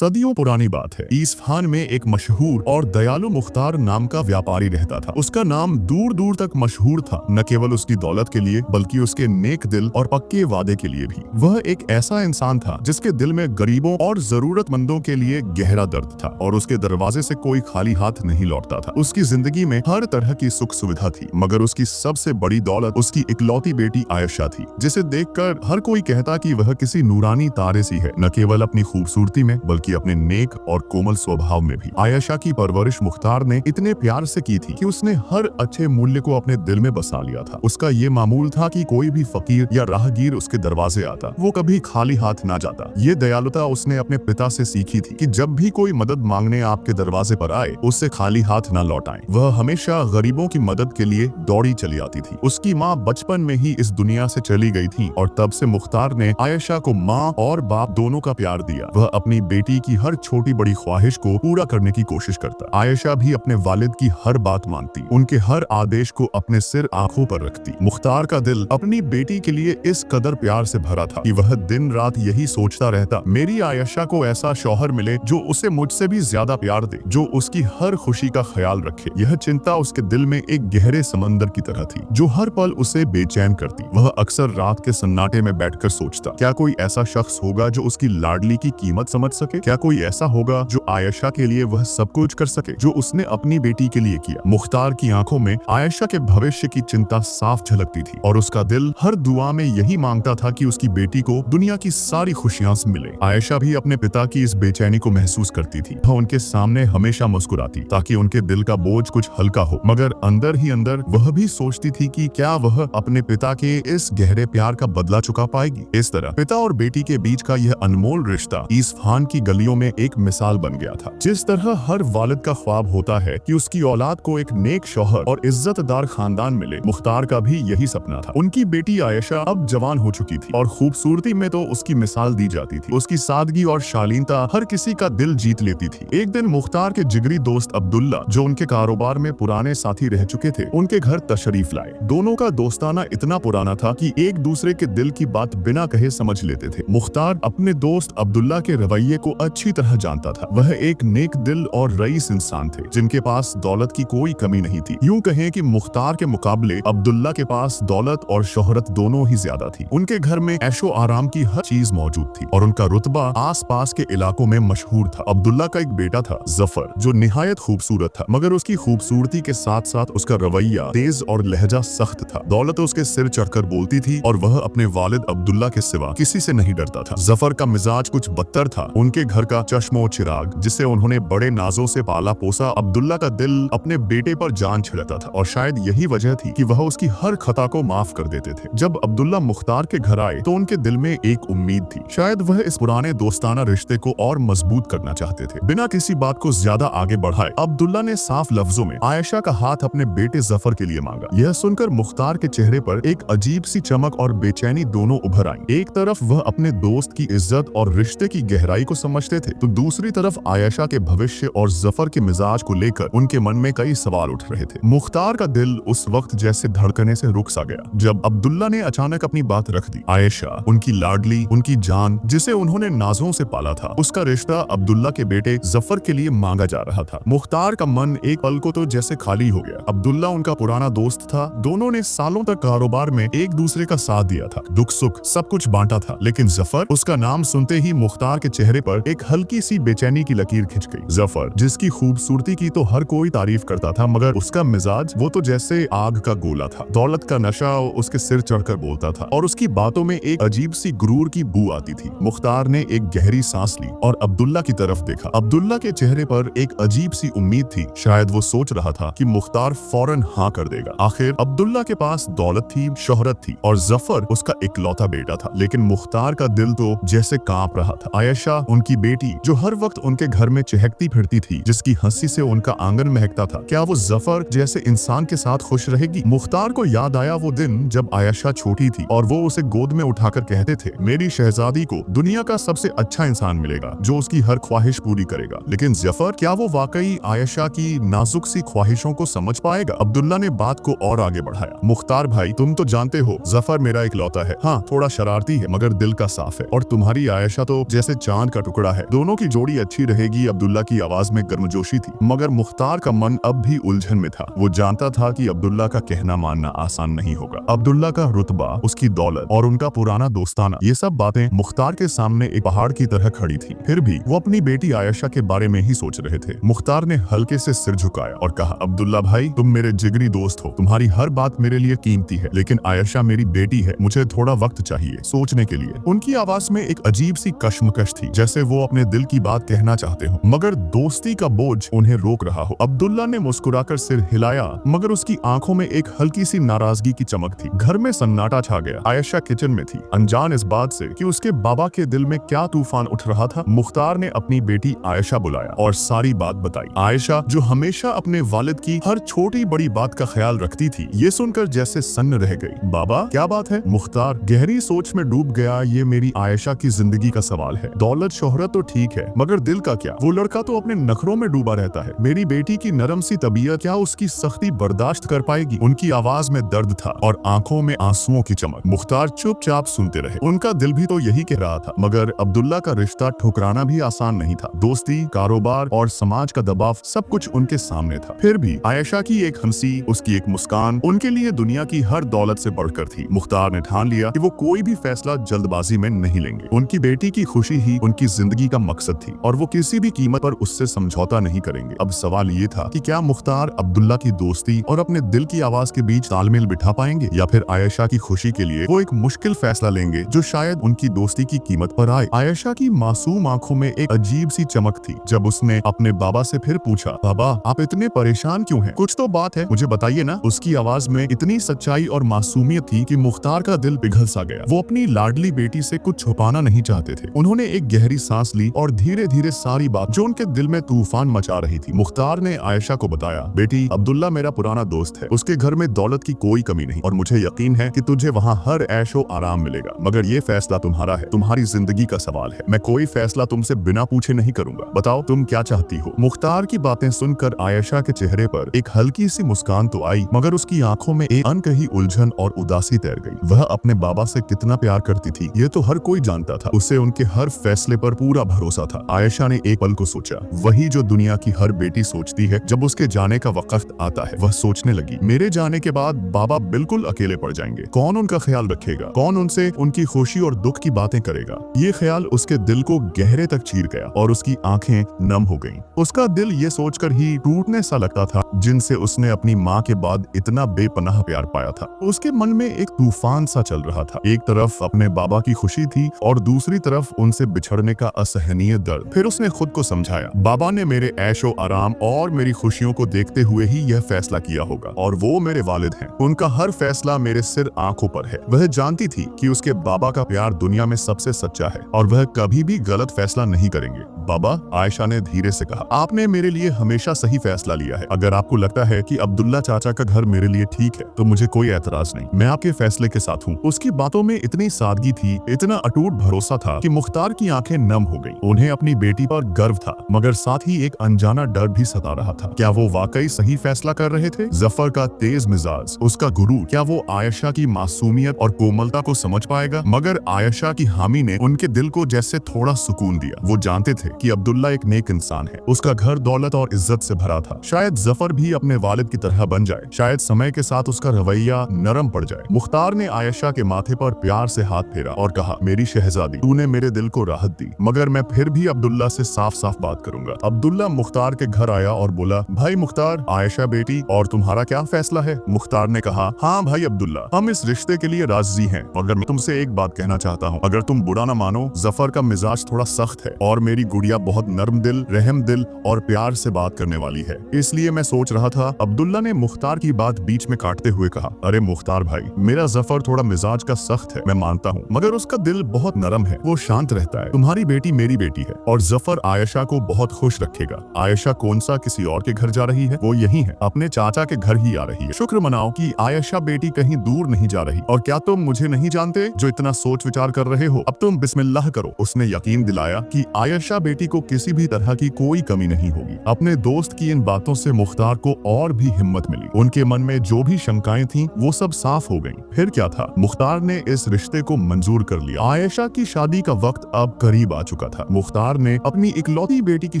सदियों पुरानी बात है। इस्फहान में एक मशहूर और दयालु मुख्तार नाम का व्यापारी रहता था। उसका नाम दूर दूर तक मशहूर था, न केवल उसकी दौलत के लिए बल्कि उसके नेक दिल और पक्के वादे के लिए भी। वह एक ऐसा इंसान था जिसके दिल में गरीबों और जरूरतमंदों के लिए गहरा दर्द था और उसके दरवाजे से कोई खाली हाथ नहीं लौटता था। उसकी जिंदगी में हर तरह की सुख सुविधा थी, मगर उसकी सबसे बड़ी दौलत उसकी इकलौती बेटी आयशा थी, जिसे देखकर हर कोई कहता कि वह किसी नूरानी तारे सी है, न केवल अपनी खूबसूरती में बल्कि अपने नेक और कोमल स्वभाव में भी। आयशा की परवरिश मुख्तार ने इतने प्यार से की थी कि उसने हर अच्छे मूल्य को अपने दिल में बसा लिया था। उसका ये मामूल था कि कोई भी फकीर या राहगीर उसके दरवाजे आता, वो कभी खाली हाथ ना जाता। ये दयालुता उसने अपने पिता से सीखी थी कि जब भी कोई मदद मांगने आपके दरवाजे पर आए, उससे खाली हाथ ना लौटाएं। वह हमेशा गरीबों की मदद के लिए दौड़ी चली आती थी। उसकी माँ बचपन में ही इस दुनिया से चली गई थी और तब से मुख्तार ने आयशा को माँ और बाप दोनों का प्यार दिया। वह अपनी बेटी की हर छोटी बड़ी ख्वाहिश को पूरा करने की कोशिश करता। आयशा भी अपने वालिद की हर बात मानती, उनके हर आदेश को अपने सिर आंखों पर रखती। मुख्तार का दिल अपनी बेटी के लिए इस कदर प्यार से भरा था कि वह दिन रात यही सोचता रहता, मेरी आयशा को ऐसा शौहर मिले जो उसे मुझसे भी ज्यादा प्यार दे, जो उसकी हर खुशी का ख्याल रखे। यह चिंता उसके दिल में एक गहरे समंदर की तरह थी जो हर पल उसे बेचैन करती। वह अक्सर रात के सन्नाटे में बैठकर सोचता, क्या कोई ऐसा शख्स होगा जो उसकी लाडली की कीमत समझ सके? क्या कोई ऐसा होगा जो आयशा के लिए वह सब कुछ कर सके जो उसने अपनी बेटी के लिए किया? मुख्तार की आंखों में आयशा के भविष्य की चिंता साफ झलकती थी और उसका दिल हर दुआ में यही मांगता था कि उसकी बेटी को दुनिया की सारी खुशियां मिले। आयशा भी अपने पिता की इस बेचैनी को महसूस करती थी। वह उनके सामने हमेशा मुस्कुराती ताकि उनके दिल का बोझ कुछ हल्का हो, मगर अंदर ही अंदर वह भी सोचती थी कि क्या वह अपने पिता के इस गहरे प्यार का बदला चुका पाएगी। इस तरह पिता और बेटी के बीच का यह अनमोल रिश्ता इस्फहान की गलियों में एक मिसाल बन गया था। जिस तरह हर वालिद का ख्वाब होता है कि उसकी औलाद को एक नेक शौहर और इज्जतदार खानदान मिले, मुख्तार का भी यही सपना था। उनकी बेटी आयशा अब जवान हो चुकी थी और खूबसूरती में तो उसकी मिसाल दी जाती थी। उसकी सादगी और शालीनता हर किसी का दिल जीत लेती थी। एक दिन मुख्तार के जिगरी दोस्त अब्दुल्ला, जो उनके कारोबार में पुराने साथी रह चुके थे, उनके घर तशरीफ लाए। दोनों का दोस्ताना इतना पुराना था कि एक दूसरे के दिल की बात बिना कहे समझ लेते थे। मुख्तार अपने दोस्त अब्दुल्ला के रवैये को अच्छी तरह जानता था। वह एक नेक दिल और रईस इंसान थे जिनके पास दौलत की कोई कमी नहीं थी। यूं कहें कि मुख्तार के मुकाबले अब्दुल्ला के पास दौलत और शोहरत दोनों ही ज्यादा थी। उनके घर में ऐशो आराम की हर चीज मौजूद थी और उनका रुतबा आस पास के इलाकों में मशहूर था। अब्दुल्ला का एक बेटा था जफर, जो निहायत खूबसूरत था, मगर उसकी खूबसूरती के साथ साथ उसका रवैया तेज और लहजा सख्त था। दौलत उसके सिर चढ़कर बोलती थी और वह अपने वालिद अब्दुल्ला के सिवा किसी से नहीं डरता था। जफर का मिजाज कुछ बदतर था। उनके घर का चश्मो चिराग, जिसे उन्होंने बड़े नाजों से पाला पोसा, अब्दुल्ला का दिल अपने बेटे पर जान छिड़ता था और शायद यही वजह थी कि वह उसकी हर खता को माफ कर देते थे। जब अब्दुल्ला मुख्तार के घर आए तो उनके दिल में एक उम्मीद थी। शायद वह इस पुराने दोस्ताना रिश्ते को और मजबूत करना चाहते थे। बिना किसी बात को ज्यादा आगे बढ़ाए अब्दुल्ला ने साफ लफ्जों में आयशा का हाथ अपने बेटे जफर के लिए मांगा। यह सुनकर मुख्तार के चेहरे पर एक अजीब सी चमक और बेचैनी दोनों उभर आई। एक तरफ वह अपने दोस्त की इज्जत और रिश्ते की गहराई को समझते थे, तो दूसरी तरफ आयशा के भविष्य और जफर के मिजाज को लेकर उनके मन में कई सवाल उठ रहे थे। मुख्तार का दिल उस वक्त जैसे धड़कने से रुक सा गया जब अब्दुल्ला ने अचानक अपनी बात रख दी। आयशा, उनकी लाडली, उनकी जान, जिसे उन्होंने नाजों से पाला था, उसका रिश्ता अब्दुल्ला के बेटे जफर के लिए मांगा जा रहा था। मुख्तार का मन एक पल को तो जैसे खाली हो गया। अब्दुल्ला उनका पुराना दोस्त था, दोनों ने सालों तक कारोबार में एक दूसरे का साथ दिया था, दुख सुख सब कुछ बांटा था, लेकिन जफर, उसका नाम सुनते ही मुख्तार के चेहरे पर एक हल्की सी बेचैनी की लकीर खिंच गई। जफर, जिसकी खूबसूरती की तो हर कोई तारीफ करता था, मगर उसका मिजाज वो तो जैसे आग का गोला था। दौलत का नशा उसके सिर चढ़कर बोलता था और उसकी बातों में एक अजीब सी गुरूर की बू आती थी। मुख्तार ने एक गहरी सांस ली और अब्दुल्ला की तरफ देखा। अब्दुल्ला के चेहरे पर एक अजीब सी उम्मीद थी। शायद वो सोच रहा था कि मुख्तार फौरन हाँ कर देगा। आखिर अब्दुल्ला के पास दौलत थी, शोहरत थी और जफर उसका इकलौता बेटा था, लेकिन मुख्तार का दिल तो जैसे कांप रहा था। आयशा, उनकी बेटी, जो हर वक्त उनके घर में चहकती फिरती थी, जिसकी हंसी से उनका आंगन महकता था, क्या वो जफर जैसे इंसान के साथ खुश रहेगी? मुख्तार को याद आया वो दिन जब आयशा छोटी थी और वो उसे गोद में उठाकर कहते थे, मेरी शहजादी को दुनिया का सबसे अच्छा इंसान मिलेगा जो उसकी हर ख्वाहिश पूरी करेगा। लेकिन जफर, क्या वो वाकई आयशा की नाजुक सी ख्वाहिशों को समझ पाएगा? अब्दुल्ला ने बात को और आगे बढ़ाया। मुख्तार भाई, तुम तो जानते हो जफर मेरा इकलौता है। हाँ, थोड़ा शरारती है मगर दिल का साफ है, और तुम्हारी आयशा तो जैसे चांद का टुकड़ा लगता है दोनों की जोड़ी अच्छी रहेगी। अब्दुल्ला की आवाज में गर्मजोशी थी, मगर मुख्तार का मन अब भी उलझन में था। वो जानता था कि अब्दुल्ला का कहना मानना आसान नहीं होगा। अब्दुल्ला का रुतबा, उसकी दौलत और उनका पुराना दोस्ताना, ये सब बातें मुख्तार के सामने एक पहाड़ की तरह खड़ी थी। फिर भी वो अपनी बेटी आयशा के बारे में ही सोच रहे थे। मुख्तार ने हल्के से सिर झुकाया और कहा, अब्दुल्ला भाई, तुम मेरे जिगरी दोस्त हो, तुम्हारी हर बात मेरे लिए कीमती है, लेकिन आयशा मेरी बेटी है, मुझे थोड़ा वक्त चाहिए सोचने के लिए। उनकी आवाज में एक अजीब सी कश्मकश थी, जैसे वो अपने दिल की बात कहना चाहते हो, मगर दोस्ती का बोझ उन्हें रोक रहा हो। अब्दुल्ला ने मुस्कुराकर सिर हिलाया, मगर उसकी आंखों में एक हल्की सी नाराजगी की चमक थी। घर में सन्नाटा छा गया। आयशा किचन में थी, अनजान इस बात से कि उसके बाबा के दिल में क्या तूफान उठ रहा था। मुख्तार ने अपनी बेटी आयशा बुलाया और सारी बात बताई। आयशा, जो हमेशा अपने वालिद की हर छोटी बड़ी बात का ख्याल रखती थी, ये सुनकर जैसे सन्न रह गई। बाबा, क्या बात है? मुख्तार गहरी सोच में डूब गया। ये मेरी आयशा की जिंदगी का सवाल है। दौलत शोहरत तो ठीक है, मगर दिल का क्या? वो लड़का तो अपने नखरों में डूबा रहता है। मेरी बेटी की नरम सी तबीयत क्या उसकी सख्ती बर्दाश्त कर पाएगी? उनकी आवाज में दर्द था और आंखों में आंसुओं की चमक। मुख्तार चुपचाप सुनते रहे। उनका दिल भी तो यही कह रहा था, मगर अब्दुल्ला का रिश्ता ठुकराना भी आसान नहीं था। दोस्ती, कारोबार और समाज का दबाव, सब कुछ उनके सामने था। फिर भी आयशा की एक हंसी, उसकी एक मुस्कान उनके लिए दुनिया की हर दौलत से बढ़कर थी। मुख्तार ने ठान लिया कि वो कोई भी फैसला जल्दबाजी में नहीं लेंगे। उनकी बेटी की खुशी ही उनकी जिंदगी का मकसद थी और वो किसी भी कीमत पर उससे समझौता नहीं करेंगे। अब सवाल ये था कि क्या मुख्तार अब्दुल्ला की दोस्ती और अपने दिल की आवाज के बीच तालमेल बिठा पाएंगे, या फिर आयशा की खुशी के लिए वो एक मुश्किल फैसला लेंगे जो शायद उनकी दोस्ती की कीमत पर आए। आयशा की मासूम आंखों में एक अजीब सी चमक थी जब उसने अपने बाबा से फिर पूछा, बाबा, आप इतने परेशान क्यों हैं? कुछ तो बात है, मुझे बताइए ना। उसकी आवाज में इतनी सच्चाई और मासूमियत थी कि मुख्तार का दिल पिघल सा गया। वो अपनी लाडली बेटी से कुछ छुपाना नहीं चाहते थे। उन्होंने एक गहरी सांस ली और धीरे धीरे सारी बात जो उनके दिल में तूफान मचा रही थी। मुख्तार ने आयशा को बताया, बेटी, अब्दुल्ला मेरा पुराना दोस्त है, उसके घर में दौलत की कोई कमी नहीं और मुझे यकीन है कि तुझे वहाँ हर ऐशो आराम मिलेगा, मगर ये फैसला तुम्हारा है, तुम्हारी जिंदगी का सवाल है। मैं कोई फैसला तुमसे बिना पूछे नहीं करूंगा। बताओ तुम क्या चाहती हो? मुख्तार की बातें सुनकर आयशा के चेहरे पर एक हल्की सी मुस्कान तो आई, मगर उसकी आंखों में एक अनकही उलझन और उदासी तैर गई। वह अपने बाबा से कितना प्यार करती थी, ये तो हर कोई जानता था। उसे उनके हर फैसले पर पूरा भरोसा था। आयशा ने एक पल को सोचा, वही जो दुनिया की हर बेटी सोचती है जब उसके जाने का वक्त आता है। वह सोचने लगी, मेरे जाने के बाद बाबा बिल्कुल अकेले पड़ जाएंगे। कौन उनका ख्याल रखेगा? कौन उनसे उनकी खुशी और दुख की बातें करेगा? ये ख्याल उसके दिल को गहरे तक चीर गया और उसकी आंखें नम हो गईं। उसका दिल ये सोचकर ही टूटने सा लगता था, जिनसे उसने अपनी माँ के बाद इतना बेपनाह प्यार पाया था। उसके मन में एक तूफान सा चल रहा था। एक तरफ अपने बाबा की खुशी थी और दूसरी तरफ उनसे बिछड़ने का असहनीय दर्द। फिर उसने खुद को समझाया, बाबा ने मेरे ऐशो आराम और मेरी खुशियों को देखते हुए ही यह फैसला किया होगा, और वो मेरे वालिद हैं। उनका हर फैसला मेरे सिर आंखों पर है। वह जानती थी कि उसके बाबा का प्यार दुनिया में सबसे सच्चा है और वह कभी भी गलत फैसला नहीं करेंगे। बाबा, आयशा ने धीरे से कहा, आपने मेरे लिए हमेशा सही फैसला लिया है। अगर आपको लगता है कि अब्दुल्ला चाचा का घर मेरे लिए ठीक है, तो मुझे कोई एतराज नहीं। मैं आपके फैसले के साथ हूँ। उसकी बातों में इतनी सादगी थी, इतना अटूट भरोसा था कि मुख्तार की आंखें नम हो गईं। उन्हें अपनी बेटी पर गर्व था, मगर साथ ही एक अनजाना डर भी सता रहा था। क्या वो वाकई सही फैसला कर रहे थे? जफर का तेज मिजाज, उसका गुरूर, क्या वो आयशा की मासूमियत और कोमलता को समझ पाएगा? मगर आयशा की हामी ने उनके दिल को जैसे थोड़ा सुकून दिया। वो जानते थे कि अब्दुल्ला एक नेक इंसान है। उसका घर दौलत और इज्जत से भरा था। शायद जफर भी अपने वालिद की तरह बन जाए। शायद समय के साथ उसका रवैया नरम पड़ जाए। मुख्तार ने आयशा के माथे पर प्यार से हाथ फेरा और कहा, मेरी शहजादी, तूने मेरे दिल को राहत दी, मगर मैं फिर भी अब्दुल्ला से साफ साफ बात करूंगा। अब्दुल्ला मुख्तार के घर आया और बोला, भाई मुख्तार, आयशा बेटी, और तुम्हारा क्या फैसला है? मुख्तार ने कहा, हाँ भाई अब्दुल्ला, हम इस रिश्ते के लिए राजी हैं, मगर मैं तुमसे एक बात कहना चाहता हूँ। अगर तुम बुरा ना मानो, जफर का मिजाज थोड़ा सख्त है और मेरी गुड़िया बहुत नरम दिल, रहम दिल और प्यार से बात करने वाली है, इसलिए मैं सोच रहा था। अब्दुल्ला ने मुख्तार की बात बीच में काटते हुए कहा, अरे मुख्तार भाई, मेरा जफर थोड़ा मिजाज का सख्त है, मैं मानता हूँ, मगर उसका दिल बहुत नरम है, वो शांत रहता है। तुम्हारी बेटी मेरी बेटी है और जफर आयशा को बहुत खुश रखेगा। आयशा कौन सा किसी और के घर जा रही है? वो यही है, अपने चाचा के घर ही आ रही है। शुक्र मनाओ कि आयशा बेटी कहीं दूर नहीं जा रही। और क्या तुम मुझे नहीं जानते जो इतना सोच विचार कर रहे हो? अब तुम बिस्मिल्लाह करो। उसने यकीन दिलाया कि आयशा बेटी को किसी भी तरह की कोई कमी नहीं होगी। अपने दोस्त की इन बातों से मुख्तार को और भी हिम्मत मिली। उनके मन में जो भी शंकाएं थीं, वो सब साफ हो गईं। फिर क्या था, मुख्तार ने इस रिश्ते को मंजूर कर लिया। आयशा की शादी का वक्त अब करीब आ चुका था। मुख्तार ने अपनी इकलौती बेटी की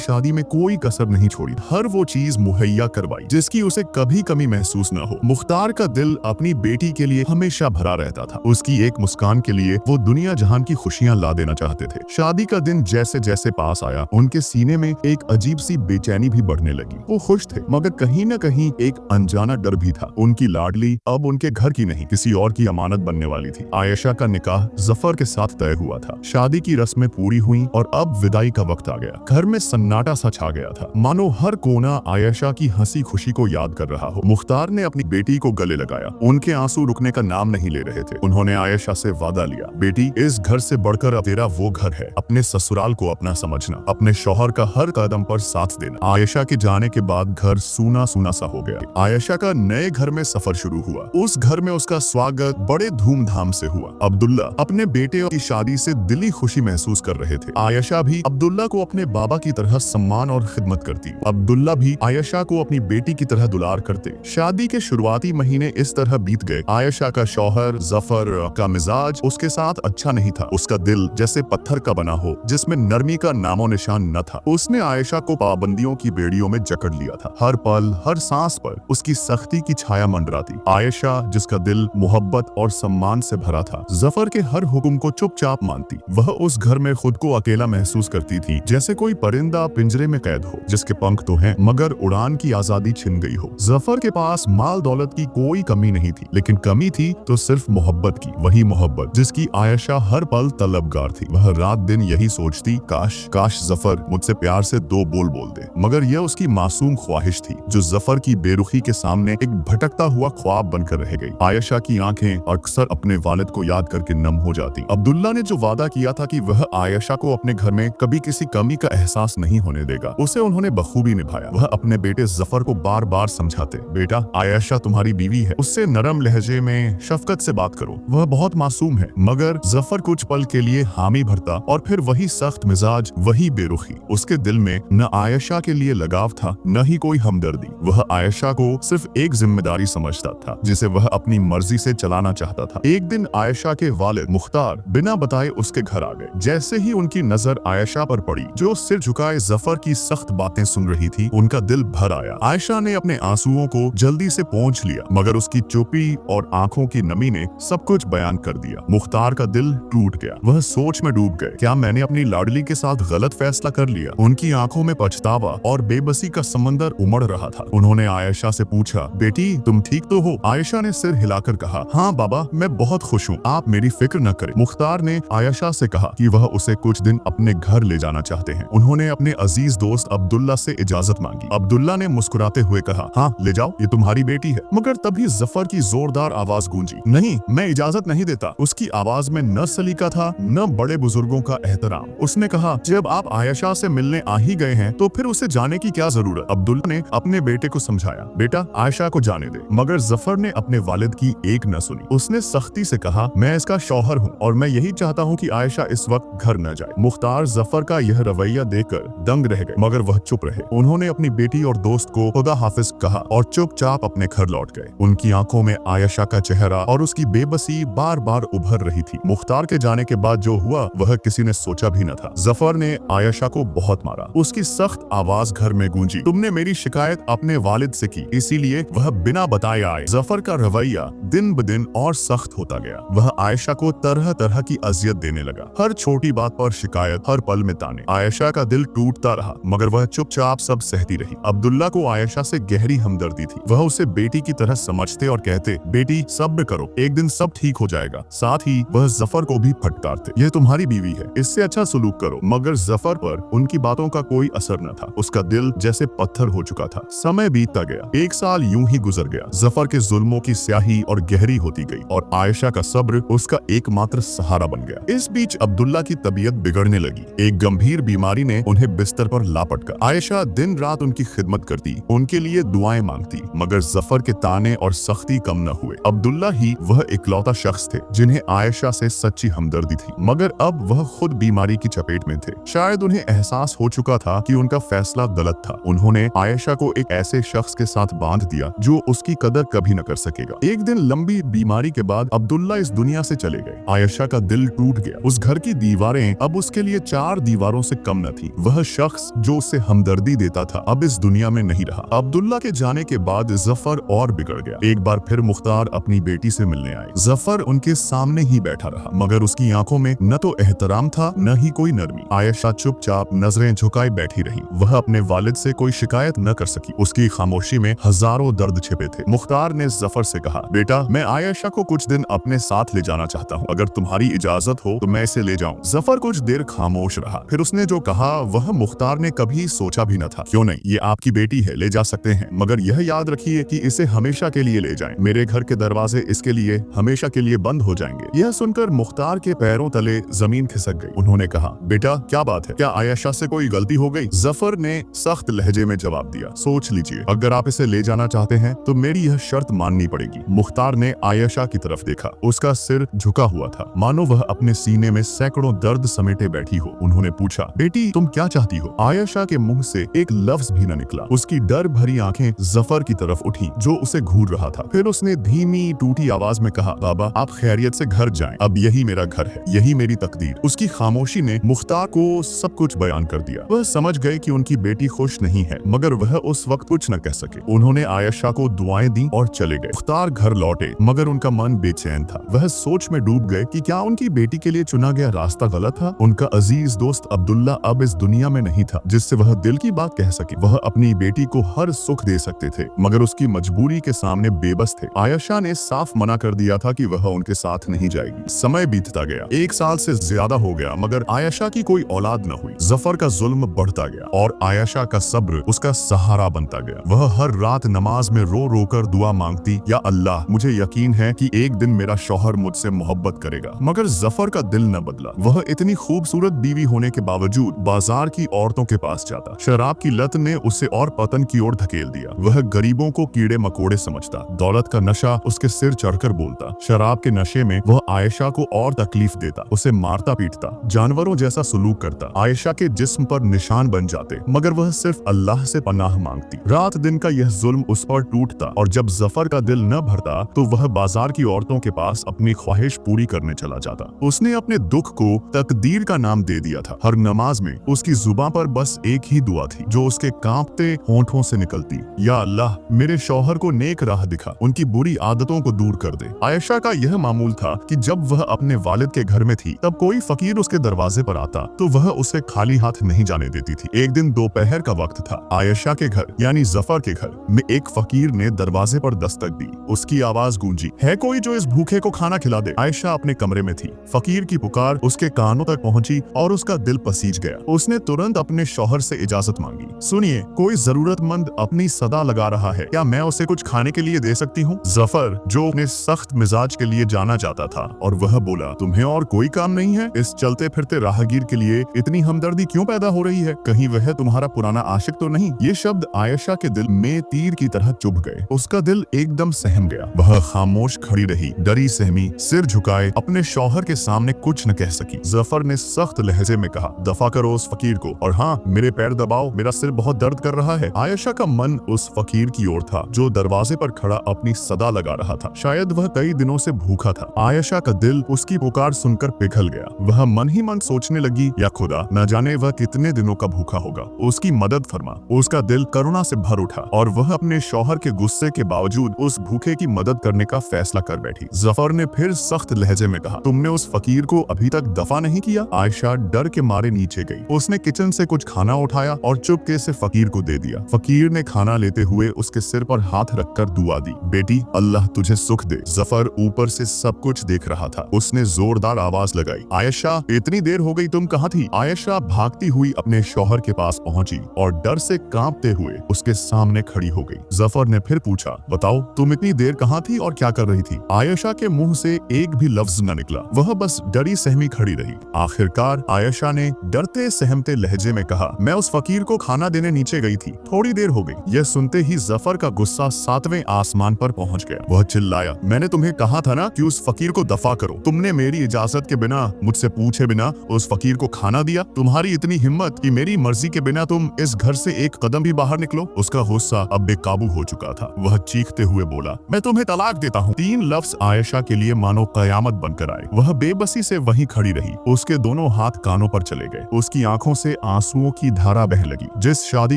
शादी में कोई कसर नहीं छोड़ी, हर वो चीज मुहैया करवाई जिसकी उसे कभी कमी महसूस न हो। मुख्तार का दिल अपनी बेटी के लिए हमेशा भरा रहता था। उसकी एक मुस्कान के लिए वो दुनिया जहान की खुशियां ला देना चाहते थे। शादी का दिन जैसे जैसे पास आया, उनके सीने में एक अजीब सी बेचैनी भी बढ़ने लगी। वो खुश थे, मगर कहीं न कहीं एक अनजाना डर भी था। उनकी लाडली अब उनके घर की नहीं, किसी और की अमानत बनने वाली थी। आयशा का निकाह जफर के साथ तय हुआ था। शादी की रस्में पूरी हुई और अब विदाई का वक्त आ गया। घर में सन्नाटा सा छा गया था, मानो हर कोना आयशा की हंसी खुशी को याद कर रहा हो। मुख्तार ने अपनी बेटी को गले लगाया। उनके आंसू रुकने का नाम नहीं ले रहे थे। उन्होंने आयशा से वादा लिया, बेटी इस घर से बढ़कर अब तेरा वो घर है। अपने ससुराल को अपना समझना, अपने शौहर का हर कदम पर साथ देना। आयशा के जाने के बाद घर सूना सूना सा हो गया। आयशा का नए घर में सफर शुरू हुआ। उस घर में उसका स्वागत बड़े धूमधाम से हुआ। अब्दुल्ला अपने बेटे की शादी से दिली खुशी महसूस कर रहे थे। आयशा भी अब्दुल्ला को अपने बाबा की तरह सम्मान और खिदमत करती। अब्दुल्ला भी आयशा को अपनी बेटी की तरह दुलार करते। शादी के शुरुआती महीने इस तरह बीत गए। आयशा का शौहर जफर का मिजाज उसके साथ अच्छा नहीं था। उसका दिल जैसे पत्थर का बना हो, जिसमें नरमी का नामो निशान न था। उसने आयशा को पाबंदियों की बेड़ियों में जकड़ लिया था। हर पल हर सांस पर उसकी सख्ती की छाया मंडराती। आयशा जिसका दिल मोहब्बत और सम्मान से भरा था, जफर के हर हुक्म को चुपचाप मानती। वह उस घर में खुद को अकेला महसूस करती थी, जैसे कोई परिंदा पिंजरे में कैद हो, जिसके पंख तो हैं मगर उड़ान की आजादी छिन गई हो। जफर के पास माल दौलत की कोई कमी नहीं थी, लेकिन कमी थी तो सिर्फ मोहब्बत की। वही मोहब्बत जिसकी आयशा हर पल तलबगार थी। वह रात दिन यही सोचती, काश काश जफर मुझसे प्यार से दो बोल बोल दे। मगर यह उसकी मासूम ख्वाहिश थी, जो जफर की बेरुखी के सामने एक भटकता हुआ ख्वाब बनकर रह गई। आयशा की आंखें अक्सर अपने वालिद को याद करके नम हो जाती। अब्दुल्ला ने जो वादा किया था कि वह आयशा को अपने घर में कभी किसी कमी का एहसास नहीं होने देगा, उसे उन्होंने बखूबी निभाया। वह अपने बेटे जफर को बार बार समझाते, बेटा आयशा तुम्हारी बीवी है, उससे नरम लहजे में शफकत से बात करो, वह बहुत मासूम है। मगर जफर कुछ पल के लिए हामी भरता और फिर वही सख्त मिजाज, वही बेरुखी। उसके दिल में न आयशा के लिए लगाव था, न ही कोई हमदर्दी। वह आयशा को सिर्फ एक जिम्मेदारी समझता था, जिसे वह अपनी मर्जी से चलाना चाहता था। एक दिन आयशा के वालिद मुख्तार बिना बताए उसके घर आ गए। जैसे ही उनकी नजर आयशा पर पड़ी, जो सिर झुकाए जफर की सख्त बातें सुन रही थी, उनका दिल भर आया। आयशा ने अपने आंसुओं को जल्दी से पोंछ लिया, मगर उसकी चुप्पी और आंखों की नमी ने सब कुछ बयान कर दिया। मुख्तार का दिल टूट गया। वह सोच में डूब गए, क्या मैंने अपनी लाडली के साथ गलत फैसला कर लिया? उनकी आंखों में पछतावा और बेबसी का समंदर उमड़ रहा था। उन्होंने आयशा से पूछा, बेटी तुम ठीक तो हो? आयशा ने सिर हिलाकर कहा, हाँ बाबा मैं बहुत खुश हूँ, आप मेरी फिक्र न करें। मुख्तार ने आयशा से कहा कि वह उसे कुछ दिन अपने घर ले जाना चाहते हैं। उन्होंने अपने अजीज दोस्त अब्दुल्ला से इजाजत मांगी। अब्दुल्ला ने मुस्कुराते हुए कहा, हाँ ले जाओ, ये तुम्हारी बेटी है। मगर तभी जफर की जोरदार आवाज गूंजी, नहीं मैं इजाजत नहीं देता। उसकी आवाज में न सलीका था, न बड़े बुजुर्गों का एहतराम। उसने कहा, जब आप आयशा से मिलने आ ही गए हैं तो फिर उसे जाने की क्या जरूरत? अब्दुल्ला ने अपने बेटे को समझाया, बेटा आयशा को जाने दे। मगर जफर ने अपने वालिद की एक न सुनी। उसने सख्ती से कहा, मैं इसका शौहर हूँ और मैं यही चाहता हूँ कि आयशा इस वक्त घर न जाए। मुख्तार जफर का यह रवैया देखकर दंग रह गए, मगर वह चुप रहे। उन्होंने अपनी बेटी और दोस्त को खुदा हाफिज कहा और चुपचाप अपने घर लौट गए। उनकी आंखों में आयशा का चेहरा और उसकी बेबसी बार बार उभर रही थी। मुख्तार के जाने के बाद जो हुआ वह किसी ने सोचा भी न था। जफर ने आयशा को बहुत मारा। उसकी सख्त आवाज घर में गूंजी, तुमने मेरी शिकायत अपने वालिद से की, इसीलिए वह बिना बताए आए। जफर का रवैया दिन ब दिन और सख्त होता गया। वह आयशा को तरह तरह की अजियत देने लगा। हर छोटी बात पर शिकायत, हर पल में ताने। आयशा का दिल टूटता रहा, मगर वह चुपचाप सब सहती रही। अब्दुल्ला को आयशा से गहरी हमदर्दी थी। वह उसे बेटी की तरह समझते और कहते, बेटी सब्र करो, एक दिन सब ठीक हो जाएगा। साथ ही वह जफर को भी फटकारते, यह तुम्हारी बीवी है, इससे अच्छा सलूक करो। मगर जफर पर उनकी बातों का कोई असर न था। उसका दिल जैसे पत्थर हो चुका था। समय बीतता गया। एक साल यूं ही गुजर गया। जफर के जुल्मों की स्याही और गहरी होती गई और आयशा का सब्र उसका एकमात्र सहारा बन गया। इस बीच अब्दुल्ला की तबीयत बिगड़ने लगी। एक गंभीर बीमारी ने उन्हें बिस्तर पर लापटका। आयशा दिन रात उनकी खिदमत करती, उनके लिए दुआएं मांगती, मगर जफर के ताने और सख्ती कम न हुए। अब्दुल्ला ही वह इकलौता शख्स थे जिन्हें आयशा से सच्ची हमदर्दी थी, मगर अब वह खुद बीमारी की चपेट में थे। शायद उन्हें एहसास हो चुका था कि उनका फैसला गलत था। उन्होंने आयशा को एक ऐसे शख्स के साथ बांध दिया जो उसकी कदर कभी न कर सकेगा। एक दिन लंबी बीमारी के बाद अब्दुल्ला इस दुनिया से चले गए। आयशा का दिल टूट गया। उस घर की दीवारें अब उसके लिए 4 दीवारों से कम न थी। वह शख्स जो उसे हमदर्दी देता था अब इस दुनिया में नहीं रहा। अब्दुल्ला के जाने के बाद जफर और बिगड़ गया। एक बार फिर मुख्तार अपनी बेटी से मिलने आए। जफर उनके सामने ही बैठा रहा, मगर उसकी आंखों में न तो एहतराम था न ही कोई नरमी। आयशा चुपचाप नजरें झुकाए बैठी रही। वह अपने वालिद से कोई शिकायत न कर सकी। उसकी खामोशी में हजारों दर्द छिपे थे। मुख्तार ने जफर से कहा, बेटा मैं आयशा को कुछ दिन अपने साथ ले जाना चाहता हूँ, अगर तुम्हारी इजाजत हो तो मैं इसे ले जाऊं। जफर कुछ देर खामोश रहा, फिर उसने जो कहा वह मुख्तार ने कभी सोचा भी न था। क्यों नहीं, ये आपकी बेटी है, ले जा सकते हैं, मगर यह याद रखिए कि इसे हमेशा के लिए ले जाएं। मेरे घर के दरवाजे इसके लिए हमेशा के लिए बंद हो जाएंगे। यह सुनकर मुख्तार के पैरों तले जमीन खिसक गई। उन्होंने कहा, बेटा क्या बात है, क्या आयशा से कोई गलती हो गई? जफर ने सख्त लहजे में जवाब दिया, सोच लीजिए, अगर आप इसे ले जाना चाहते हैं तो मेरी यह शर्त माननी पड़ेगी। मुख्तार ने आयशा की तरफ देखा। उसका सिर झुका हुआ था, मानो वह अपने सीने में सैकड़ों दर्द समेटे बैठी हो। उन्होंने पूछा, बेटी तुम क्या चाहती हो? आयशा के मुंह से एक लफ्ज भी न निकला। उसकी डर भरी आंखें जफर की तरफ उठी जो उसे घूर रहा था। फिर उसने धीमी टूटी आवाज में कहा, बाबा आप खैरियत से घर जाएं, अब यही मेरा घर है, यही मेरी तकदीर। उसकी खामोशी ने मुख्तार को सब कुछ बयान कर दिया। वह समझ गए कि उनकी बेटी खुश नहीं है, मगर वह उस वक्त कुछ न कह सके। उन्होंने आयशा को दुआएं दी और चले गए। मुख्तार घर लौटे, मगर उनका मन बेचैन था। वह सोच में डूब गए कि क्या उनकी बेटी के लिए चुना गया रास्ता गलत था। उनका अजीज दोस्त अब्दुल्ला अब इस दुनिया में नहीं था जिससे वह दिल की बात कह सके। वह अपनी बेटी को हर सुख दे सकते थे, मगर उसकी मजबूरी के सामने बेबस थे। आयशा ने साफ मना कर दिया था कि वह उनके साथ नहीं जाएगी। समय बीतता गया, 1 साल से ज्यादा हो गया, मगर आयशा की कोई औलाद न हुई। जफर का जुल्म बढ़ता गया और आयशा का सब्र उसका सहारा बनता गया। वह हर रात नमाज में रो रो कर दुआ मांगती, या अल्लाह मुझे यकीन है कि एक दिन मेरा शौहर मुझसे मोहब्बत करेगा। मगर जफर का दिल न बदला। वह इतनी खूबसूरत बीवी होने के बावजूद बाजार की औरतों के पास जाता। शराब की लत ने उसे और पतन की ओर धकेल दिया। वह गरीबों को कीड़े मकोड़े समझता, दौलत का नशा उसके सिर चढ़कर बोलता। शराब के नशे में वह आयशा को और तकलीफ देता, उसे मारता पीटता, जानवरों जैसा सलूक करता। आयशा के जिस्म पर निशान बन जाते, मगर वह सिर्फ अल्लाह से पनाह मांगती। रात दिन का यह जुल्म उस पर टूटता और जब जफर का दिल न भरता तो वह बाजार की औरतों के पास अपनी ख्वाहिश पूरी करने चला जाता। उसने अपने दुख को तकदीर का नाम दे दिया था। हर नमाज में उसकी जुबान पर बस एक ही दुआ थी जो उसके कांपते होंठों से निकलती, या अल्लाह मेरे शौहर को नेक राह दिखा, उनकी बुरी आदतों को दूर कर दे। आयशा का यह मामूल था कि जब वह अपने वालिद के घर में थी तब कोई फकीर उसके दरवाजे पर आता तो वह उसे खाली हाथ नहीं जाने देती थी। एक दिन दोपहर का वक्त था। आयशा के घर यानी जफर के घर में एक फकीर ने दरवाजे पर दस्तक दी। उसकी आवाज गूंजी, है कोई जो इस भूखे को खाना खिला दे? आयशा अपने कमरे में थी। फकीर की पुकार उसके कानों तक पहुंची और उसका दिल पसीज गया। उसने तुरंत अपने शौहर से इजाजत मांगी। सुनिए, कोई जरूरतमंद अपनी सदा लगा रहा है, क्या मैं उसे कुछ खाने के लिए दे सकती हूँ? जफर जो अपने सख्त मिजाज के लिए जाना जाता था, और वह बोला, तुम्हें और कोई काम नहीं है? इस चलते फिरते राहगीर के लिए इतनी हमदर्दी क्यों पैदा हो रही है? कहीं वह तुम्हारा पुराना आशिक तो नहीं? ये शब्द आयशा के दिल में तीर की तरह चुभ गए। उसका दिल एकदम सहम गया। वह खामोश खड़ी रही, डरी सहमी, सिर झुकाए, अपने शौहर के सामने कुछ न कह सकी। जफर ने सख्त लहजे में कहा, दफा करो उस फकीर को, और हाँ, मेरे पैर दबाओ, मेरा सिर बहुत दर्द कर रहा है। आयशा का मन उस फकीर की ओर था जो दरवाजे पर खड़ा अपनी सदा लगा रहा था। शायद वह कई दिनों से भूखा था। आयशा का दिल उसकी पुकार सुनकर पिघल गया। वह मन ही मन सोचने लगी, या खुदा, न जाने वह कितने दिनों का भूखा होगा, उसकी मदद फरमा। उसका दिल करुणा से भर उठा और वह अपने शौहर के गुस्से के बावजूद उस भूखे की मदद करने का फैसला कर बैठी। जफर ने फिर सख्त लहजे में कहा, तुमने उस फकीर को अभी तक दफा नहीं किया? आयशा डर के मारे नीचे गई। उसने किचन से कुछ खाना उठाया और चुपके से फकीर को दे दिया। फकीर ने खाना लेते हुए उसके सिर पर हाथ रखकर दुआ दी, बेटी अल्लाह तुझे सुख दे। जफर ऊपर से सब कुछ देख रहा था। उसने जोरदार आवाज लगाई, आयशा, इतनी देर हो गई, तुम कहाँ थी? आयशा भागती हुई अपने शौहर के पास पहुंची और डर से कांपते हुए उसके सामने खड़ी हो गई। जफर ने फिर पूछा, बताओ तुम इतनी देर कहाँ थी और क्या कर रही थी? आयशा के मुंह से एक भी लफ्ज न निकला। वह बस डरी सहमी खड़ी रही। आखिरकार आयशा ने डरते सहमते लहजे में कहा, मैं उस फकीर को खाना देने नीचे गई थी, थोड़ी देर हो गई। यह सुनते ही जफर का गुस्सा 7वें आसमान पर पहुंच गया। वह चिल्लाया, मैंने तुम्हें कहा था ना कि उस फकीर को दफा करो। तुमने मेरी इजाजत के बिना, मुझसे पूछे बिना उस फकीर को खाना दिया। तुम्हारी इतनी हिम्मत कि मेरी मर्जी के बिना तुम इस घर से एक कदम भी बाहर निकलो। उसका गुस्सा अब बेकाबू हो चुका था। वह चीखते हुए बोला, मैं तुम्हें तलाक देता हूँ। 3 लफ्ज आयशा के लिए मानो कयामत बनकर आए। वह बेबसी से वहीं खड़ी रही। उसके दोनों हाथ कानों पर चले गए। उसकी आंखों से आंसुओं की धारा बह लगी। जिस शादी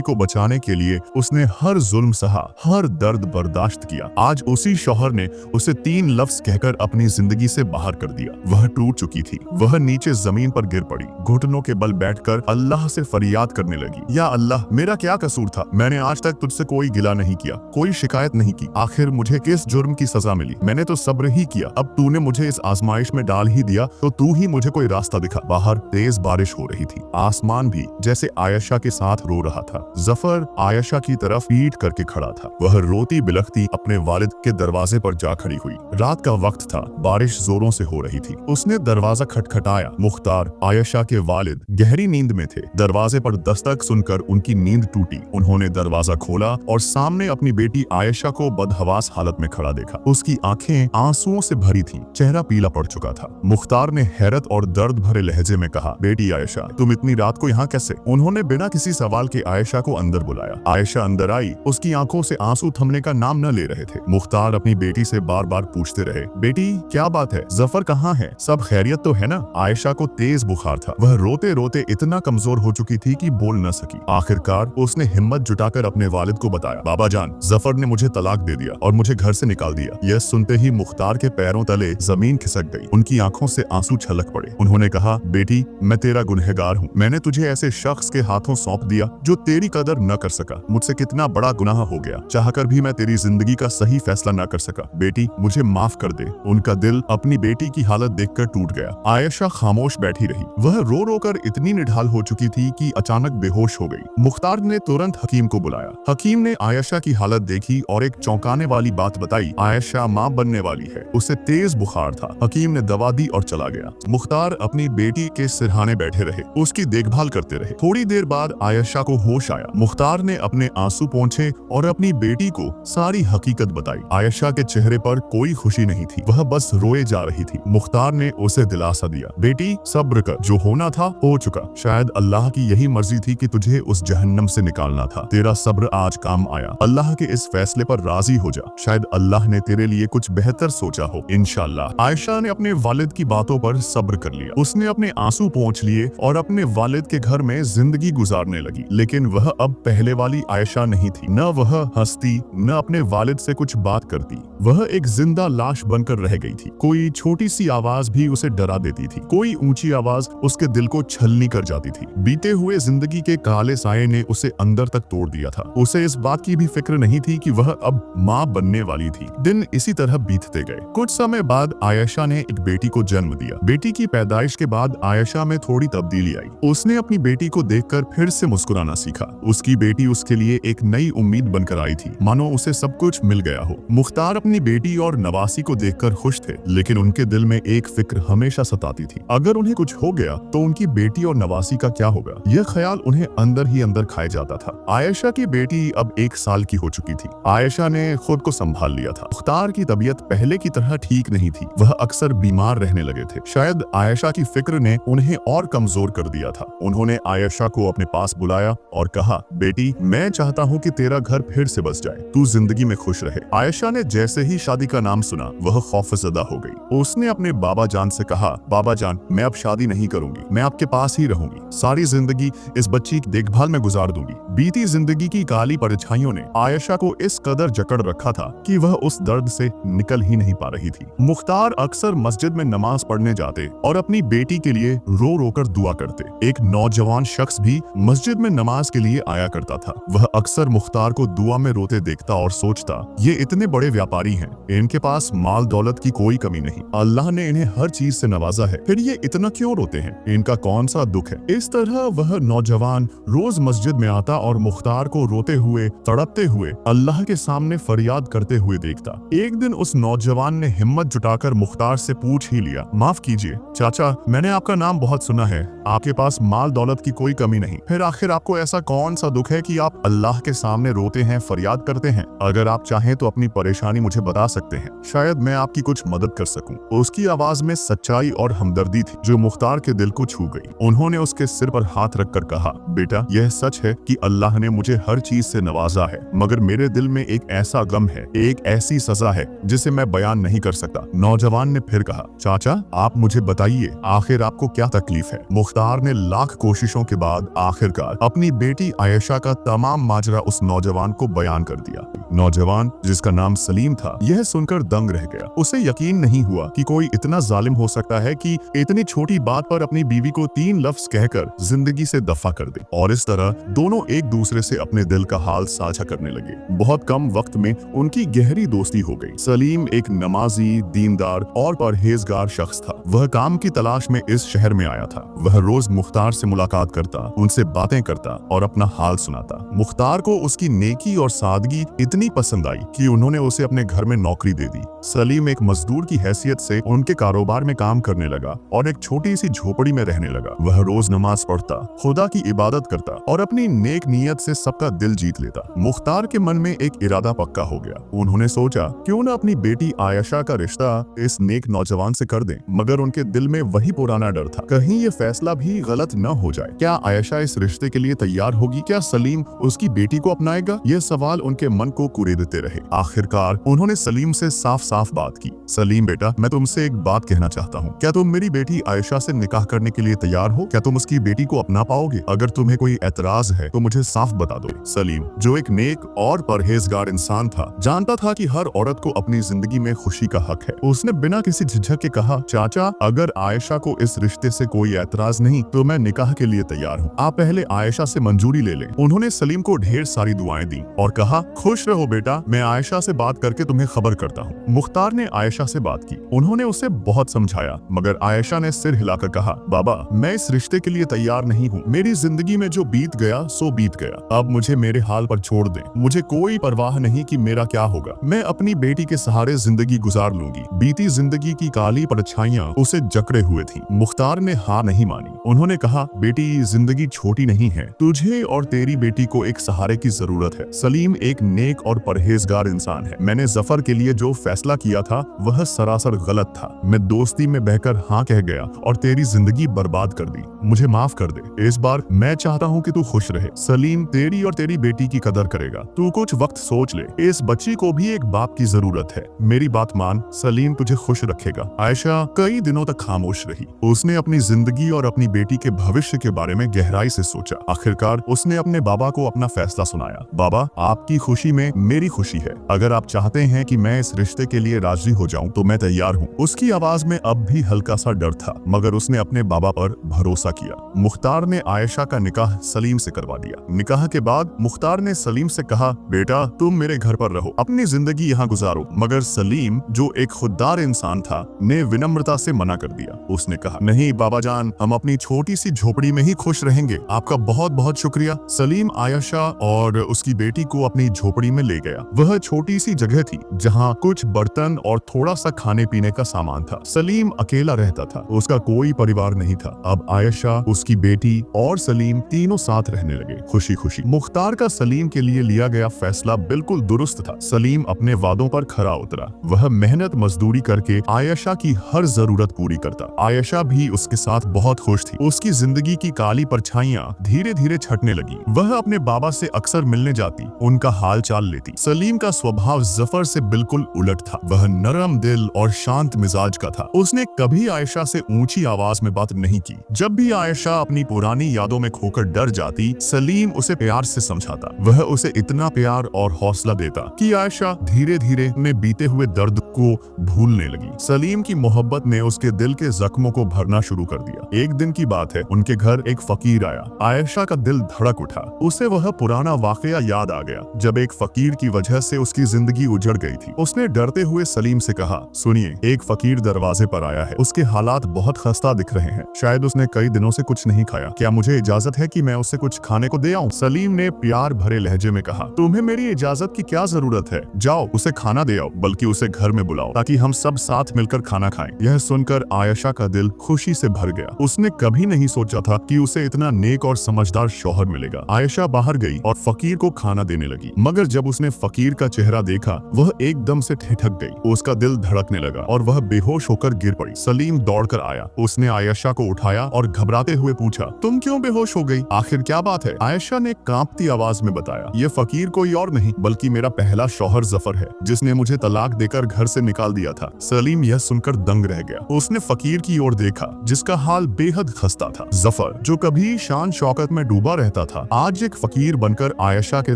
को बचाने के लिए उसने हर जुल्म सहा, हर दर्द बर्दाश्त किया, आज उसी शौहर ने उसे 3 लफ्ज कहकर अपनी जिंदगी से बाहर कर दिया। वह टूट चुकी थी। वह नीचे जमीन पर गिर पड़ी, घुटनों के बल बैठकर अल्लाह से फरियाद करने लगी, या अल्लाह, मेरा क्या कसूर था? मैंने आज तक तुझसे कोई गिला नहीं किया, कोई शिकायत नहीं की। आखिर मुझे किस जुर्म की सजा मिली? मैंने तो सब्र ही किया। अब तूने मुझे इस आजमाइश में डाल ही दिया, तो तू ही मुझे कोई रास्ता दिखा। बाहर तेज बारिश हो रही थी। आसमान भी जैसे आयशा के साथ रो रहा था। जफर आयशा की तरफ पीठ करके खड़ा था। वह रोती बिलखती अपने वालिद के दरवाजे पर जा खड़ी हुई। रात का वक्त था, बारिश जोरों से हो रही थी। उसने दरवाजा खटखटाया। मुख्तार, आयशा के वालिद, गहरी नींद में थे। दरवाजे पर दस्तक सुनकर उनकी नींद टूटी। उन्होंने दरवाजा खोला और सामने अपनी बेटी आयशा को बदहवास हालत में खड़ा देखा। उसकी आंखें आंसुओं से भरी थीं, चेहरा पीला पड़ चुका था। मुख्तार ने हैरत और दर्द भरे लहजे में कहा, बेटी आयशा, तुम इतनी रात को यहाँ कैसे? उन्होंने बिना किसी सवाल के आयशा को अंदर बुलाया। आयशा अंदर आई। उसकी आंखों से आंसू थमने का नाम न ले रहे थे। मुख्तार अपनी बेटी से बार बार पूछते रहे, बेटी क्या बात है? जफर कहाँ है? सब खैरियत तो है ना? आयशा को तेज बुखार था। वह रोते रोते इतना कमजोर हो चुकी थी कि बोल न सकी। आखिरकार उसने हिम्मत जुटाकर अपने वालिद को बताया, बाबा जान, जफर ने मुझे तलाक दे दिया और मुझे घर से निकाल दिया। यह सुनते ही मुख्तार के पैरों तले जमीन खिसक गई। उनकी आंखों से आंसू छलक पड़े। उन्होंने कहा, बेटी, मैं तेरा गुनहगार हूँ। मैंने तुझे ऐसे शख्स के हाथों सौंप दिया जो तेरी कदर न कर सका। मुझसे कितना बड़ा गुनाह हो गया। चाहकर भी मैं तेरी जिंदगी का सही फैसला न कर सका। बेटी, मुझे माफ कर दे। उनका दिल अपनी बेटी की हालत देखकर टूट गया। आयशा खामोश बैठी रही। वह रो रो कर इतनी निढाल हो चुकी थी कि अचानक बेहोश हो गई। मुख्तार ने तुरंत हकीम को बुलाया। हकीम ने आयशा की हालत देखी और एक चौंकाने वाली बात बताई, आयशा मां बनने वाली है। उसे तेज बुखार था। हकीम ने दवा दी और चला गया। मुख्तार अपनी बेटी के सिरहाने बैठे रहे, उसकी देखभाल करते रहे। थोड़ी देर बाद आयशा को होश आया। मुख्तार ने अपने आंसू पोंछे और अपनी बेटी को सारी हकीकत बताई। आयशा के चेहरे पर कोई खुशी नहीं थी, वह बस रोए जा रही थी। मुख्तार ने उसे दिलासा दिया, बेटी सब्र कर, जो होना था हो चुका। शायद अल्लाह की यही मर्जी थी कि तुझे उस जहन्नम से निकालना था। तेरा सब्र आज काम आया। अल्लाह के इस फैसले पर राजी हो जा। शायद अल्लाह ने तेरे लिए कुछ बेहतर सोचा हो, इंशाअल्लाह। आयशा ने अपने वालिद की बातों पर सब्र कर लिया। उसने अपने आंसू पोंछ लिए और अपने वालिद के घर में जिंदगी गुजारने लगी। लेकिन वह अब पहले वाली आयशा नहीं थी। न वह हंसती, न अपने वालिद से कुछ बात करती। वह एक जिंदा लाश बनकर रह गई थी। कोई छोटी सी आवाज भी उसे डरा देती थी। कोई ऊंची आवाज उसके दिल को छलनी कर जाती थी। बीते हुए जिंदगी के काले साये ने उसे अंदर तक तोड़ दिया था। उसे इस बात की भी फिक्र नहीं थी कि वह अब मां बनने वाली थी। दिन इसी तरह बीतते गए। कुछ समय बाद आयशा ने एक बेटी को जन्म दिया। बेटी की पैदाइश के बाद आयशा में थोड़ी तब्दीली आई। उसने अपनी बेटी को देखकर फिर से मुस्कुराना सीखा। उसकी बेटी उसके लिए एक नई उम्मीद बनकर आई थी, मानो उसे सब कुछ मिल गया हो। मुख्तार अपनी बेटी और नवासी को देखकर खुश थे, लेकिन उनके दिल में एक फिक्र हमेशा सताती थी। अगर उन्हें कुछ हो गया तो उनकी बेटी और नवासी का क्या होगा? यह ख्याल उन्हें अंदर ही अंदर खाए जाता था। आयशा की बेटी अब 1 साल की हो चुकी थी। आयशा ने खुद को संभाल लिया था। मुख्तार की तबीयत पहले की तरह ठीक नहीं थी। वह अक्सर बीमार रहने लगे थे। शायद आयशा की फिक्र ने उन्हें और कमजोर कर दिया था। उन्होंने आयशा को अपने पास बुलाया और कहा, बेटी, मैं चाहता हूँ कि तेरा घर फिर से बस जाए, तू जिंदगी में खुश रहे। आयशा ने जैसे ही शादी का नाम सुना, वह खौफजदा हो गई। उसने अपने बाबा जान से कहा, बाबा जान, मैं अब शादी नहीं करूंगी, मैं आपके पास ही रहूंगी। सारी जिंदगी इस बच्ची की देखभाल में गुजार दूंगी। बीती जिंदगी की काली परछाइयों ने आयशा को इस कदर जकड़ रखा था कि वह उस दर्द से निकल ही नहीं पा रही थी। मुख्तार अक्सर मस्जिद में नमाज पढ़ने जाते और अपनी बेटी के लिए रो रो कर दुआ करते। एक नौजवान शख्स भी मस्जिद में नमाज के लिए आया करता था। वह अक्सर मुख्तार को दुआ में रोते देखता और सोचता, ये इतने बड़े व्यापारी हैं, इनके पास माल दौलत की कोई कमी नहीं, अल्लाह ने इन्हें हर चीज से नवाजा है, फिर ये इतना क्यों रोते हैं? इनका कौन सा दुख है? इस तरह वह नौजवान रोज मस्जिद में आता और मुख्तार को रोते हुए, तड़पते हुए, अल्लाह के सामने फरियाद करते हुए देखता। एक दिन उस नौजवान ने हिम्मत जुटाकर मुख्तार से पूछ ही लिया, माफ कीजिए चाचा, मैंने आपका नाम बहुत सुना है, आपके पास माल दौलत की कोई कमी नहीं, फिर आखिर आपको ऐसा कौन सा दुख है कि आप अल्लाह के सामने रोते हैं, फरियाद करते हैं? अगर आप चाहें तो अपनी परेशानी मुझे बता सकते हैं, शायद मैं आपकी कुछ मदद कर सकूं। उसकी आवाज में सच्चाई और हमदर्दी थी जो मुख्तार के दिल को छू गई। उन्होंने उसके सिर पर हाथ रखकर कहा, बेटा, यह सच है कि अल्लाह ने मुझे हर चीज से नवाजा है, मगर मेरे दिल में एक ऐसा गम है, एक ऐसी सजा है जिसे मैं बयान नहीं कर सकता। नौजवान ने फिर कहा, चाचा, आप मुझे बताइए, आखिर आखिर आपको क्या तकलीफ है? मुख्तार ने लाख कोशिशों के बाद आखिरकार अपनी बेटी आयशा का तमाम माजरा उस नौजवान को बयान कर दिया। नौजवान, जिसका नाम सलीम था, यह सुनकर दंग रह गया। उसे यकीन नहीं हुआ कि कोई इतना जालिम हो सकता है कि इतनी छोटी बात पर अपनी बीवी को 3 लफ्ज कहकर जिंदगी से दफा कर दे। और इस तरह दोनों एक दूसरे से अपने दिल का हाल साझा करने लगे। बहुत कम वक्त में उनकी गहरी दोस्ती हो गई। सलीम एक नमाजी, दीनदार और परहेजगार शख्स था। वह काम की तलाश में इस शहर में आया था। वह रोज मुख्तार से मुलाकात करता, उनसे बातें करता और अपना हाल सुनाता। मुख्तार को उसकी नेकी और सादगी इतनी पसंद आई कि उन्होंने उसे अपने घर में नौकरी दे दी। सलीम एक मजदूर की हैसियत से उनके कारोबार में काम करने लगा और एक छोटी सी झोपड़ी में रहने लगा। वह रोज नमाज पढ़ता, खुदा की इबादत करता और अपनी नेक नीयत से सबका दिल जीत लेता। मुख्तार के मन में एक इरादा पक्का हो गया। उन्होंने सोचा क्यों न अपनी बेटी आयशा का रिश्ता इस नेक नौजवान से कर दें। मगर उनके दिल में वही पुराना डर था, कहीं ये फैसला भी गलत न हो जाए। क्या आयशा इस रिश्ते के लिए तैयार होगी? क्या सलीम उसकी बेटी को अपनाएगा? ये सवाल उनके मन को कुरेदते रहे। आखिरकार उन्होंने सलीम से साफ साफ बात की। सलीम बेटा, मैं तुमसे एक बात कहना चाहता हूँ। क्या तुम मेरी बेटी आयशा से निकाह करने के लिए तैयार हो? क्या तुम उसकी बेटी को अपना पाओगे? अगर तुम्हें कोई एतराज है तो मुझे साफ बता दो। सलीम, जो एक नेक और परहेजगार इंसान था, जानता था कि हर औरत को अपनी जिंदगी में खुशी का हक है। उसने बिना किसी झिझक के कहा, चाचा, अगर आयशा को इस रिश्ते से कोई एतराज नहीं तो मैं निकाह के लिए तैयार हूँ। आप पहले आयशा से मंजूरी ले लें। उन्होंने सलीम को ढेर सारी दुआएं दी और कहा, खुश रहो बेटा, मैं आयशा से बात करके तुम्हें खबर करता हूँ। मुख्तार ने आयशा से बात की। उन्होंने उसे बहुत समझाया, मगर आयशा ने सिर हिलाकर कहा, बाबा, मैं इस रिश्ते के लिए तैयार नहीं हूँ। मेरी जिंदगी में जो बीत गया सो बीत गया। अब मुझे मेरे हाल पर छोड़ दें। मुझे कोई परवाह नहीं कि मेरा क्या होगा। मैं अपनी बेटी के सहारे जिंदगी गुजार लूंगी। बीती जिंदगी की काली परछाइयां उसे जकड़े हुए थी। मुख्तार ने हार नहीं मानी। उन्होंने कहा, बेटी, जिंदगी छोटी नहीं है। तुझे और तेरी बेटी को एक सहारे की जरूरत है। सलीम एक नेक और परहेजगार इंसान है। मैंने जफर के लिए जो फैसला किया था वह सरासर गलत था। मैं दोस्ती में बहकर हाँ कह गया और तेरी जिंदगी बर्बाद कर दी। मुझे माफ कर दे। इस बार मैं चाहता हूँ कि तू खुश रहे। सलीम तेरी और तेरी बेटी की कदर करेगा। तू कुछ वक्त सोच ले। इस बच्ची को भी एक बाप की जरूरत है। मेरी बात मान, सलीम तुझे खुश रखेगा। आयशा कई दिनों तक खामोश रही। उसने अपनी जिंदगी और अपनी बेटी के भविष्य के बारे में गहराई से सोचा। आखिरकार उसने अपने बाबा को अपना फैसला सुनाया। बाबा, आपकी खुशी में मेरी खुशी है। अगर आप चाहते हैं कि मैं इस रिश्ते के लिए राजी हो जाऊं तो मैं तैयार हूं। उसकी आवाज में अब भी हल्का सा डर था, मगर उसने अपने बाबा पर भरोसा किया। मुख्तार ने आयशा का निकाह सलीम से करवा दिया। निकाह के बाद मुख्तार ने सलीम से कहा, बेटा, तुम मेरे घर पर रहो, अपनी जिंदगी यहाँ गुजारो। मगर सलीम, जो एक खुददार इंसान था, ने विनम्रता से मना कर दिया। उसने कहा, नहीं बाबा जान, हम अपनी छोटी सी झोपड़ी में ही खुश रहेंगे। आपका बहुत बहुत शुक्रिया। सलीम आयशा और उसकी बेटी को अपनी झोपड़ी में ले गया। वह छोटी सी जगह थी जहाँ कुछ बर्तन और थोड़ा सा खाने पीने का सामान था। सलीम अकेला रहता था, उसका कोई परिवार नहीं था। अब आयशा, उसकी बेटी और सलीम तीनों साथ रहने लगे, खुशी खुशी। मुख्तार का सलीम के लिए लिया गया फैसला बिल्कुल दुरुस्त था। सलीम अपने वादों पर खरा उतरा। वह मेहनत मजदूरी करके आयशा की हर जरूरत पूरी करता। आयशा भी उसके साथ बहुत खुश थी। उसकी जिंदगी की काली परछाइयां धीरे धीरे छटने लगी। वह अपने बाबा से अक्सर मिलने जाती, उनका हाल चाल लेती। सलीम का स्वभाव जफर से बिल्कुल उलट था। वह नरम दिल और शांत मिजाज का था। उसने कभी आयशा से ऊंची आवाज में बात नहीं की। जब भी आयशा अपनी पुरानी यादों में खोकर डर जाती, सलीम उसे प्यार से समझाता। वह उसे इतना प्यार और हौसला देता कि आयशा धीरे धीरे अपने बीते हुए दर्द को भूलने लगी। सलीम की मोहब्बत ने उसके दिल के जख्मों को भरना शुरू कर दिया। एक दिन की बात है, उनके घर एक फकीर आया। आयशा का दिल धड़क उठा। उसे वह पुराना वाकया याद आ गया जब एक फकीर की वजह से उसकी जिंदगी उजड़ गई थी। उसने डरते हुए सलीम से कहा, सुनिए, एक फकीर दरवाजे पर आया है। उसके हालात बहुत खस्ता दिख रहे हैं। शायद उसने कई दिनों से कुछ नहीं खाया। क्या मुझे इजाजत है कि मैं उसे कुछ खाने को दे आऊं? सलीम ने प्यार भरे लहजे में कहा, तुम्हें मेरी इजाजत की क्या जरूरत है? जाओ, उसे खाना दे आओ, बल्कि उसे घर में बुलाओ ताकि हम सब साथ मिलकर खाना खाएं। यह सुनकर आयशा का दिल खुशी से भर गया। उसने कभी नहीं सोचा था कि उसे इतना नेक और समझदार शौहर मिलेगा। आयशा बाहर गई और फकीर को खाना देने लगी, मगर जब उसने फकीर का चेहरा देखा, वह एकदम से ठिठक गई। उसका दिल धड़कने लगा और वह बेहोश होकर गिर पड़ी। सलीम दौड़कर आया। उसने आयशा को उठाया और घबराते हुए पूछा, तुम क्यों बेहोश हो गई? आखिर क्या बात है? आयशा ने कांपती आवाज में बताया, ये फकीर कोई और नहीं बल्कि मेरा पहला शौहर जफर है, जिसने मुझे तलाक देकर घर से निकाल दिया था। सलीम यह सुनकर दंग रह गया। उसने फकीर की ओर देखा देखा जिसका हाल बेहद खस्ता था। जफर जो कभी शान शौकत में डूबा रहता था, आज एक फकीर बनकर आयशा के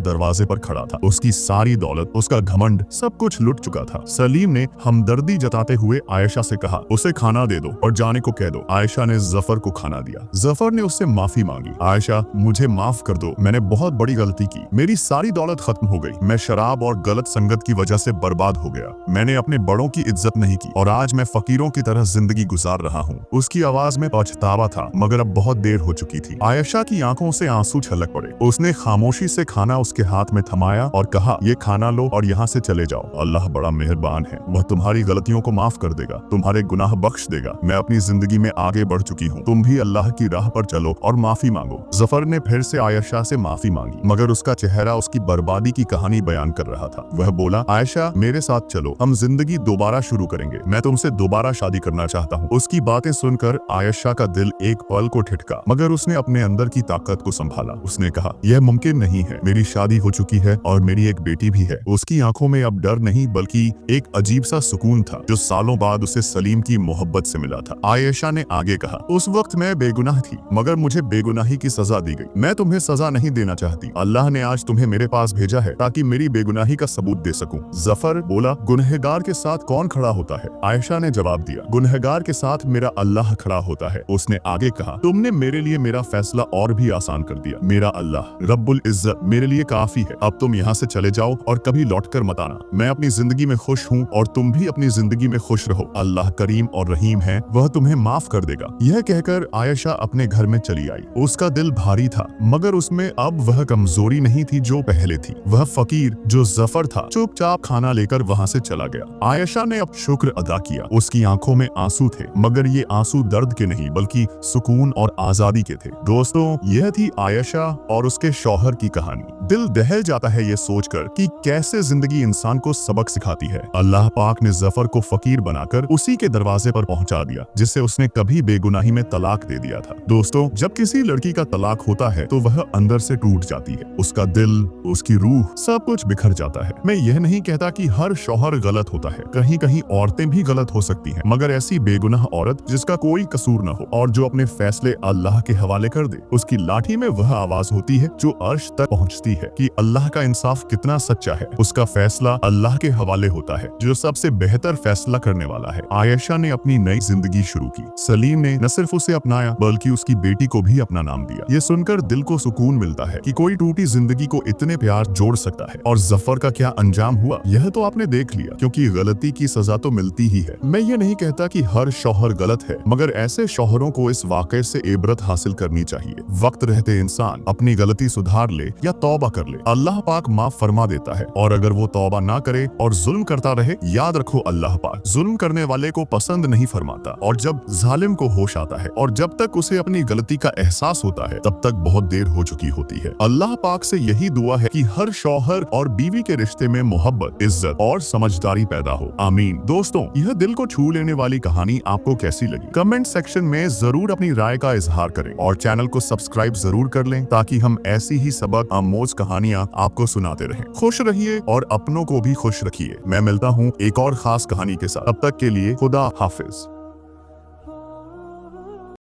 दरवाजे पर खड़ा था। उसकी सारी दौलत, उसका घमंड, सब कुछ लुट चुका था। सलीम ने हमदर्दी जताते हुए आयशा से कहा, उसे खाना दे दो और जाने को कह दो। आयशा ने जफर को खाना दिया। जफर ने उससे माफी मांगी। आयशा, मुझे माफ कर दो, मैंने बहुत बड़ी गलती की। मेरी सारी दौलत खत्म हो गई। मैं शराब और गलत संगत की वजह से बर्बाद हो गया। मैंने अपने बड़ों की इज्जत नहीं की और आज मैं फकीरों की तरह जिंदगी गुजार रहा हूँ। उसकी आवाज में पछतावा था, मगर अब बहुत देर हो चुकी थी। आयशा की आंखों से आंसू छलक पड़े। उसने खामोशी से खाना उसके हाथ में थमाया और कहा, ये खाना लो और यहाँ से चले जाओ। अल्लाह बड़ा मेहरबान है, वह तुम्हारी गलतियों को माफ कर देगा, तुम्हारे गुनाह बख्श देगा। मैं अपनी जिंदगी में आगे बढ़ चुकी हूँ, तुम भी अल्लाह की राह पर चलो और माफी मांगो। जफर ने फिर से आयशा से माफी मांगी, मगर उसका चेहरा उसकी बर्बादी की कहानी बयान कर रहा था। वह बोला, आयशा मेरे साथ चलो, हम जिंदगी दोबारा शुरू करेंगे। मैं तुमसे दोबारा शादी करना चाहता हूँ। उसकी बातें सुनकर आयशा का दिल एक पल को ठिठका, मगर उसने अपने अंदर की ताकत को संभाला। उसने कहा, यह मुमकिन नहीं है, मेरी शादी हो चुकी है और मेरी एक बेटी भी है। उसकी आंखों में अब डर नहीं बल्कि एक अजीब सा सुकून था जो सालों बाद उसे सलीम की मोहब्बत से मिला था। आयशा ने आगे कहा, उस वक्त मैं बेगुनाह थी, मगर मुझे बेगुनाही की सजा दी गई। मैं तुम्हें सजा नहीं देना चाहती। अल्लाह ने आज तुम्हें मेरे पास भेजा है ताकि मेरी बेगुनाही का सबूत दे सकूं। जफर बोला, गुनहगार के साथ कौन खड़ा होता है? आयशा ने जवाब दिया, गुनहगार के साथ मेरा अल्लाह खड़ा होता है। उसने आगे कहा, तुमने मेरे लिए मेरा फैसला और भी आसान कर दिया। मेरा अल्लाह रब्बुल इज्जत मेरे लिए काफी है। अब तुम यहाँ से चले जाओ और कभी लौटकर मत आना। मैं अपनी जिंदगी में खुश हूँ और तुम भी अपनी जिंदगी में खुश रहो। अल्लाह करीम और रहीम है, वह तुम्हें माफ कर देगा। यह कहकर आयशा अपने घर में चली आई। उसका दिल भारी था, मगर उसमें अब वह कमजोरी नहीं थी जो पहले थी। वह फकीर जो जफर था चुपचाप खाना लेकर वहाँ से चला गया। आयशा ने अब शुक्र अदा किया। उसकी आंखों में आंसू थे, मगर ये आंसू दर्द के नहीं बल्कि सुकून और आजादी के थे। दोस्तों, यह थी आयशा और उसके शौहर की कहानी। दिल दहल जाता है ये सोचकर कि कैसे जिंदगी इंसान को सबक सिखाती है। अल्लाह पाक ने जफर को फकीर बनाकर उसी के दरवाजे पर पहुंचा दिया जिसे उसने कभी बेगुनाही में तलाक दे दिया था। दोस्तों, जब किसी लड़की का तलाक होता है तो वह अंदर से टूट जाती है। उसका दिल, उसकी रूह, सब कुछ बिखर जाता है। मैं यह नहीं कहता कि हर शौहर गलत होता है, कहीं कहीं औरतें भी गलत हो सकती हैं, मगर ऐसी बेगुनाह औरत जिसका कोई कसूर न हो और जो अपने फैसले अल्लाह के हवाले कर दे, उसकी लाठी में वह आवाज होती है जो अर्श तक पहुंचती है कि अल्लाह का इंसाफ कितना सच्चा है। उसका फैसला अल्लाह के हवाले होता है जो सबसे बेहतर फैसला करने वाला है। आयशा ने अपनी नई जिंदगी शुरू की। सलीम ने न सिर्फ उसे अपनाया बल्कि उसकी बेटी को भी अपना नाम दिया। ये सुनकर दिल को सुकून मिलता है कि कोई टूटी जिंदगी को इतने प्यार जोड़ सकता है। और जफर का क्या अंजाम हुआ यह तो आपने देख लिया, क्योंकि गलती की सजा तो मिलती ही है। मैं ये नहीं कहता कि हर शौहर गलत है, मगर ऐसे शौहरों को इस वाकये से इबरत हासिल करनी चाहिए। वक्त रहते इंसान अपनी गलती सुधार ले या तौबा कर ले, अल्लाह पाक माफ फरमा देता है। और अगर वो तौबा ना करे और जुल्म करता रहे, याद रखो अल्लाह पाक जुल्म करने वाले को पसंद नहीं फरमाता। और जब जालिम को होश आता है और जब तक उसे अपनी गलती का एहसास होता है, तब तक बहुत देर हो चुकी होती है। अल्लाह पाक से यही दुआ है कि हर शौहर और बीवी के रिश्ते में मोहब्बत, इज्जत और समझदारी पैदा हो। आमीन। दोस्तों, यह दिल को छू लेने वाली कहानी आपको कैसी लगी? कमेंट सेक्शन में जरूर अपनी राय का इजहार करें और चैनल को सब्सक्राइब जरूर कर लें ताकि हम ऐसी ही सबक आमोज कहानियां आपको सुनाते रहें। खुश रहिए और अपनों को भी खुश रखिए। मैं मिलता हूँ एक और खास कहानी के साथ। तब तक के लिए खुदा हाफिज।